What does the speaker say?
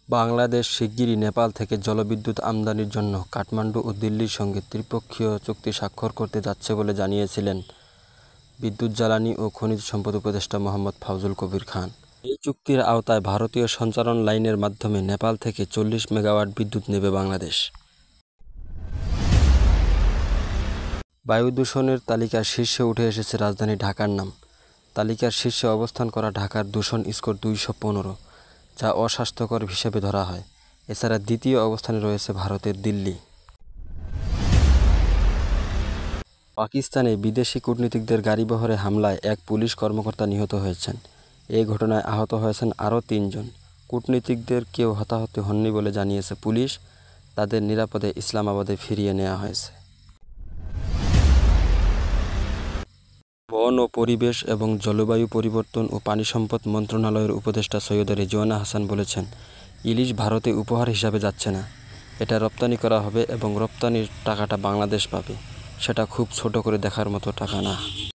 বাংলাদেশ শিগগিরই নেপাল থেকে জলবিদ্যুৎ আমদানির জন্য কাঠমান্ডু ও দিল্লির সঙ্গে ত্রিপক্ষীয় চুক্তি স্বাক্ষর করতে যাচ্ছে বলে জানিয়েছিলেন বিদ্যুৎ, জ্বালানি ও খনিজ সম্পদ উপদেষ্টা মোহাম্মদ ফাউজুল কবির খান। এই চুক্তির আওতায় ভারতীয় সঞ্চারণ লাইনের মাধ্যমে নেপাল থেকে 40 মেগাওয়াট বিদ্যুৎ নেবে বাংলাদেশ। বায়ু দূষণের তালিকার শীর্ষে উঠে এসেছে রাজধানী ঢাকার নাম। তালিকার শীর্ষে অবস্থান করা ঢাকার দূষণ স্কোর 215, যা অস্বাস্থ্যকর হিসেবে ধরা হয়। এছাড়া দ্বিতীয় অবস্থানে রয়েছে ভারতের দিল্লি। পাকিস্তানে বিদেশি কূটনীতিকদের গাড়িবহরে হামলায় এক পুলিশ কর্মকর্তা নিহত হয়েছেন। এই ঘটনায় আহত হয়েছেন আরও 3 জন। কূটনীতিকদের কেউ হতাহত হননি বলে জানিয়েছে পুলিশ। তাদের নিরাপদে ইসলামাবাদে ফিরিয়ে নেওয়া হয়েছে। বন ও পরিবেশ এবং জলবায়ু পরিবর্তন ও পানি সম্পদ মন্ত্রণালয়ের উপদেষ্টা সৈয়দা রেজওয়ানা হাসান বলেছেন, ইলিশ ভারতে উপহার হিসাবে যাচ্ছে না। এটা রপ্তানি করা হবে এবং রপ্তানির টাকাটা বাংলাদেশ পাবে। সেটা খুব ছোট করে দেখার মতো টাকা না।